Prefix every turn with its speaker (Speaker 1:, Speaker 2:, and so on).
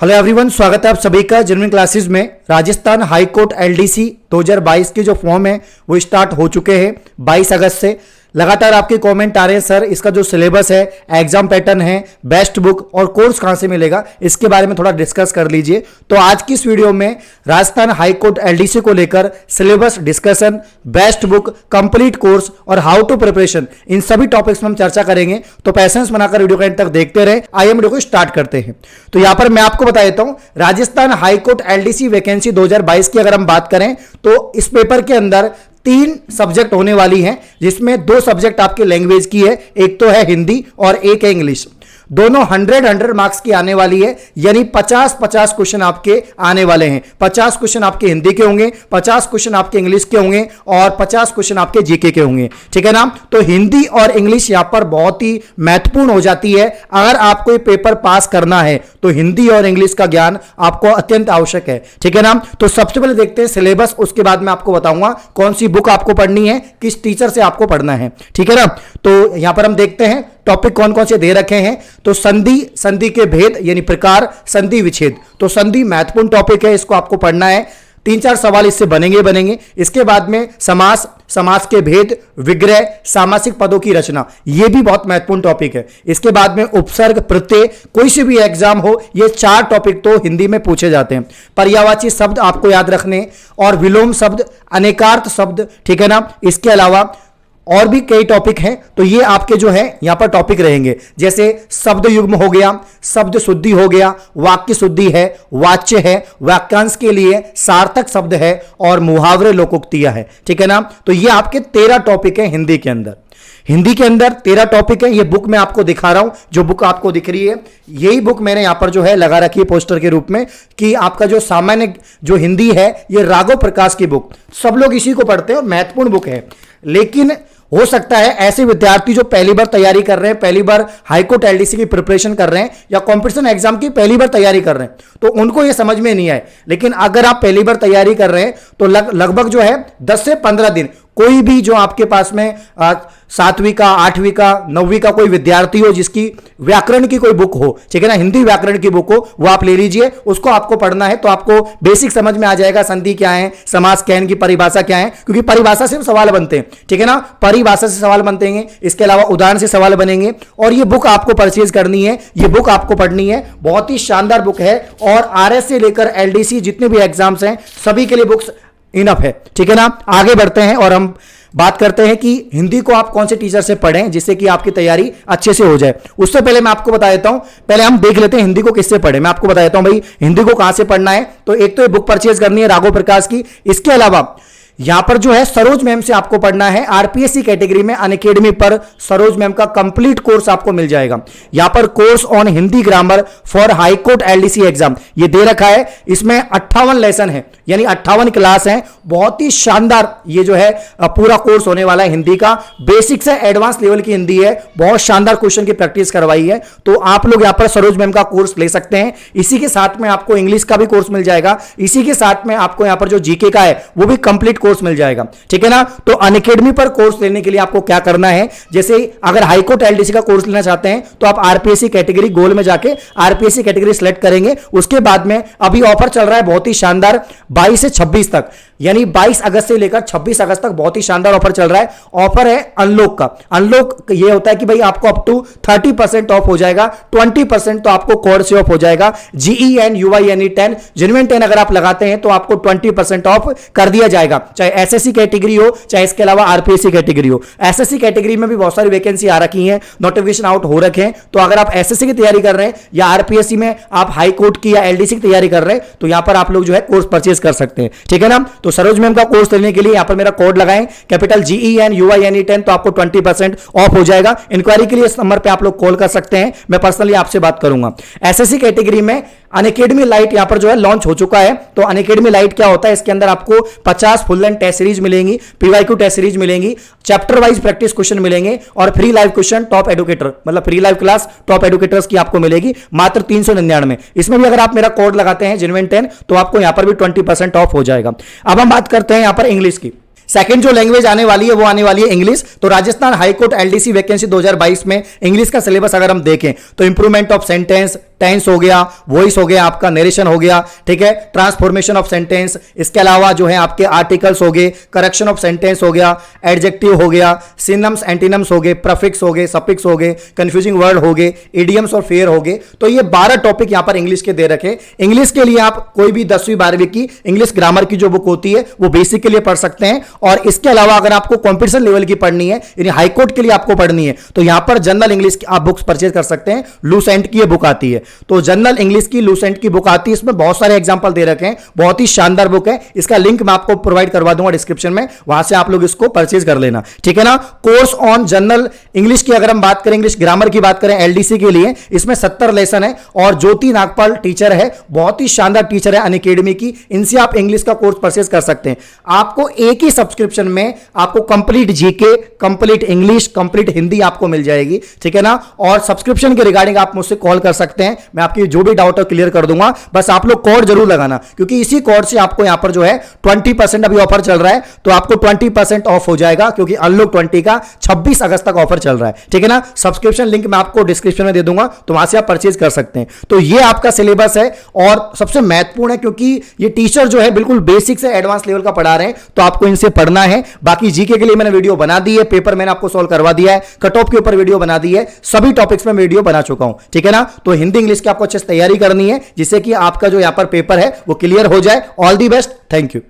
Speaker 1: Hello everyone, स्वागत है आप सभी का जेन्युइन क्लासेस में। राजस्थान हाई कोर्ट एलडीसी 2022 के जो फॉर्म है वो स्टार्ट हो चुके हैं 22 अगस्त से। लगातार आपके कमेंट आ रहे हैं, सर इसका जो सिलेबस है, एग्जाम पैटर्न है, बेस्ट बुक और कोर्स कहां से मिलेगा, इसके बारे में थोड़ा डिस्कस कर लीजिए। तो आज की इस वीडियो में राजस्थान हाई कोर्ट एलडीसी को लेकर syllabus discussion, best book, complete course और हाउ टू प्रिपरेशन, इन सभी टॉपिक्स में हम चर्चा करेंगे। तो पैसेंस बनाकर वीडियो को एंड तक देखते रहे। आइए वीडियो को स्टार्ट करते हैं। तो यहां पर मैं आपको बता देता हूं, Rajasthan high court LDC vacancy 2022 की अगर हम बात करें तो इस पेपर के अंदर 3 सब्जेक्ट होने वाली हैं, जिसमें 2 सब्जेक्ट आपके लैंग्वेज की है, एक तो है हिंदी और एक है इंग्लिश। दोनों 100 मार्क्स की आने वाली है, यानी 50 क्वेश्चन आपके आने वाले हैं। 50 क्वेश्चन आपके हिंदी के होंगे, 50 क्वेश्चन आपके इंग्लिश के होंगे और 50 क्वेश्चन आपके जीके के होंगे। ठीक है ना। तो हिंदी और इंग्लिश यहां पर बहुत ही महत्वपूर्ण हो जाती है। अगर आपको ये पेपर पास करना है तो हिंदी और इंग्लिश का ज्ञान आपको अत्यंत आवश्यक है। ठीक है ना। तो सबसे पहले देखते हैं सिलेबस, उसके बाद मैं आपको बताऊंगा कौन सी बुक आपको पढ़नी है, किस टीचर से आपको पढ़ना है। ठीक है ना। तो यहां पर हम देखते हैं टॉपिक कौन कौन से दे रखे हैं। तो संधि के भेद यानी प्रकार, संधि विच्छेद। तो संधि महत्वपूर्ण टॉपिक है, इसको आपको पढ़ना है। 3-4 सवाल इससे बनेंगे। इसके बाद में समास के भेद, विग्रह, सामासिक पदों की रचना, यह भी बहुत महत्वपूर्ण टॉपिक है। इसके बाद में उपसर्ग, प्रत्यय, कोई से भी एग्जाम हो, ये 4 टॉपिक तो हिंदी में पूछे जाते हैं। पर्यायवाची शब्द आपको याद रखने और विलोम शब्द, अनेकार्थ शब्द। ठीक है ना। इसके अलावा और भी कई टॉपिक हैं, तो ये आपके जो है यहां पर टॉपिक रहेंगे, जैसे शब्द युग्म हो गया, शब्द शुद्धि हो गया, वाक्य शुद्धि है, वाच्य है, वाक्यांश के लिए सार्थक शब्द है और मुहावरे, लोकोक्तियां है। ठीक है ना। तो ये आपके 13 टॉपिक है हिंदी के अंदर। हिंदी के अंदर 13 टॉपिक है। ये बुक मैं आपको दिखा रहा हूं, जो बुक आपको दिख रही है, यही बुक मैंने यहां पर जो है लगा रखी है पोस्टर के रूप में, कि आपका जो सामान्य जो हिंदी है, ये राघव प्रकाश की बुक, सब लोग इसी को पढ़ते हैं और महत्वपूर्ण बुक है। लेकिन हो सकता है ऐसे विद्यार्थी जो पहली बार तैयारी कर रहे हैं, पहली बार हाईकोर्ट एलडीसी की प्रिपरेशन कर रहे हैं या कंपटीशन एग्जाम की पहली बार तैयारी कर रहे हैं, तो उनको ये समझ में नहीं आए। लेकिन अगर आप पहली बार तैयारी कर रहे हैं तो लगभग जो है 10 से 15 दिन, कोई भी जो आपके पास में 7वीं का, 8वीं का, 9वीं का कोई विद्यार्थी हो जिसकी व्याकरण की कोई बुक हो, ठीक है ना, हिंदी व्याकरण की बुक हो, वो आप ले लीजिए, उसको आपको पढ़ना है। तो आपको बेसिक समझ में आ जाएगा संधि क्या है, समास क्या है, इनकी परिभाषा क्या है, क्योंकि परिभाषा से सवाल बनते हैं। ठीक है ना। परिभाषा से सवाल बनते हैं, इसके अलावा उदाहरण से सवाल बनेंगे। और ये बुक आपको परचेज करनी है, ये बुक आपको पढ़नी है। बहुत ही शानदार बुक है और आरएस से लेकर एलडीसी जितने भी एग्जाम्स हैं सभी के लिए बुक्स इनफ है। ठीक है ना। आगे बढ़ते हैं और हम बात करते हैं कि हिंदी को आप कौन से टीचर से पढ़ें जिससे कि आपकी तैयारी अच्छे से हो जाए। उससे पहले मैं आपको बता देता हूं, पहले हम देख लेते हैं हिंदी को किससे पढ़ें। मैं आपको बता देता हूं भाई हिंदी को कहां से पढ़ना है। तो एक तो ये बुक परचेज करनी है राघव प्रकाश की। इसके अलावा यहां पर जो है सरोज मैम से आपको पढ़ना है। आरपीएससी कैटेगरी में अनअकैडमी पर सरोज मैम का कंप्लीट कोर्स आपको मिल जाएगा। यहां पर course on Hindi grammar for high court LDC exam ये दे रखा है। इसमें 58 लेसन है, यानी 58 क्लास है। बहुत ही शानदार ये जो है पूरा कोर्स होने वाला है हिंदी का। बेसिक से एडवांस लेवल की हिंदी है, बहुत शानदार क्वेश्चन की प्रैक्टिस करवाई है। तो आप लोग यहां पर सरोज मैम का कोर्स ले सकते हैं। इसी के साथ में आपको इंग्लिश का भी कोर्स मिल जाएगा। इसी के साथ में आपको यहां पर जो जीके का है वो भी कंप्लीट कोर्स मिल जाएगा। ठीक है ना। तो अनअकैडमी पर कोर्स लेने के लिए आपको क्या करना है, जैसे अगर हाईकोर्ट एलडीसी का कोर्स लेना चाहते हैं तो आप आरपीएससी कैटेगरी गोल में जाके आरपीएससी कैटेगरी सिलेक्ट करेंगे। उसके बाद में अभी ऑफर चल रहा है बहुत ही शानदार 22 से 26 तक, यानी 22 अगस्त से लेकर 26 अगस्त तक बहुत ही शानदार ऑफर चल रहा है। ऑफर है अनलॉक का। अनलॉक ये होता है कि भाई आपको अप टू 30% ऑफ हो जाएगा, 20% तो आपको कोड से ऑफ हो जाएगा। GENUINE10 जेन्युइन 10 अगर आप लगाते हैं तो आपको 20% ऑफ कर दिया जाएगा, चाहे एसएससी कैटेगरी हो चाहे इसके अलावा आरपीएससी कैटेगरी हो। एसएससी कैटेगरी में भी बहुत सारी वैकेंसी आ रखी हैं, नोटिफिकेशन आउट हो रखे हैं। तो अगर आप एसएससी की तैयारी कर रहे हैं या आरपीएससी में आप हाई कोर्ट की या एलडीसी की तैयारी कर रहे हैं तो यहां पर आप लोग जो है कोर्स परचेज कर सकते हैं। ठीक है ना। तो सरोज मैम का कोर्स लेने के लिए यहां पर मेरा कोड लगाएं, कैपिटल GENUINE10, तो आपको 20% ऑफ हो जाएगा। इंक्वायरी के लिए इस नंबर पे आप लोग कॉल कर सकते हैं, मैं पर्सनली आपसे बात करूंगा। एसएससी कैटेगरी में अनअकैडमी लाइट यहां पर जो है लॉन्च हो चुका है। तो अनअकैडमी लाइट क्या होता है, इसके अंदर आपको 50 फुल लेंथ टेस्ट सीरीज मिलेंगी, पीवाईक्यू टेस्ट सीरीज मिलेंगी, चैप्टर वाइज प्रैक्टिस क्वेश्चन मिलेंगे और free live question top educator, मतलब free live class top educators की आपको मिलेगी मात्र 399। इसमें भी अगर आप मेरा कोड लगाते हैं जेन्युइन 10 तो आपको यहां पर भी 20% ऑफ हो जाएगा। अब हम बात करते हैं यहां पर इंग्लिश की। सेकंड जो लैंग्वेज आने वाली है वो आने वाली है इंग्लिश। तो राजस्थान हाईकोर्ट एलडीसी वैकेंसी 2022 में इंग्लिश का सिलेबस अगर हम देखें तो इंप्रूवमेंट ऑफ सेंटेंस, टेंस हो गया, वॉइस हो गया, आपका नरेशन हो गया, ठीक है, ट्रांसफॉर्मेशन ऑफ सेंटेंस, इसके अलावा जो है आपके आर्टिकल्स हो गए, करेक्शन ऑफ सेंटेंस हो गया, एडजेक्टिव हो गया, सिनम्स एंटीनम्स हो गए, प्रफिक्स हो गए, सफिक्स हो गए, कंफ्यूजिंग वर्ड हो गए, इडियम्स और फेयर हो गए। तो ये 12 टॉपिक यहां पर इंग्लिश के दे रखे। इंग्लिश के लिए आप कोई भी 10वीं 12वीं की इंग्लिश ग्रामर की जो बुक होती है वो बेसिक के लिए पढ़ सकते हैं। और इसके अलावा अगर आपको कॉम्पिटिशन लेवल की पढ़नी है, यानी हाईकोर्ट के लिए आपको पढ़नी है, तो यहां पर जनरल इंग्लिश की आप बुक्स परचेज कर सकते हैं। लूसेंट की ये बुक आती है, तो जनरल इंग्लिश की लूसेंट की बुक आती है, इसमें बहुत सारे एग्जांपल दे रखे हैं, बहुत ही शानदार बुक है। इसका लिंक मैं आपको प्रोवाइड करवा दूंगा डिस्क्रिप्शन में, वहां से आप लोग इसको परचेज कर लेना, ठीक है ना। कोर्स ऑन जनरल इंग्लिश की अगर हम बात करें, इंग्लिश ग्रामर की बात करें एलडीसी के लिए, इसमें 70 लेसन है और ज्योति नागपाल टीचर है, बहुत ही शानदार टीचर है अनअकैडमी की, इनसे आप इंग्लिश का कोर्स परचेज कर सकते हैं। आपको एक ही सब्सक्रिप्शन में आपको complete GK, complete English, complete Hindi आपको मिल जाएगी, ठीक है ना। और सब्सक्रिप्शन के रिगार्डिंग आप मुझसे कॉल कर सकते हैं, मैं आपकी जो भी डाउट है क्लियर कर दूंगा। बस आप लोग कोड जरूर लगाना, क्योंकि इसी कोड से आपको यहां पर जो है 20% अभी ऑफर चल रहा है, तो आपको 20% ऑफ हो जाएगा, क्योंकि अनलॉक 20 का 26 अगस्त तक ऑफर चल रहा है, ठीक है ना। सब्सक्रिप्शन लिंक मैं आपको डिस्क्रिप्शन में दे दूंगा, तो वहां से आप परचेज कर सकते हैं। तो ये आपका सिलेबस है और सबसे महत्वपूर्ण है, क्योंकि ये टीचर जो है बिल्कुल बेसिक से एडवांस लेवल का पढ़ा रहे हैं, तो आपको इनसे पढ़ना है। बाकी जीके के लिए मैंने वीडियो बना दी है, पेपर मैंने आपको सॉल्व करवा दिया है, कट ऑफ के ऊपर वीडियो बना दी है, सभी टॉपिक्स में वीडियो बना चुका हूं, ठीक है ना। तो हिंदी इंग्लिश की आपको अच्छे से तैयारी करनी है, जिससे कि आपका जो यहां पर पेपर है वो क्लियर हो जाए। All the best, thank you.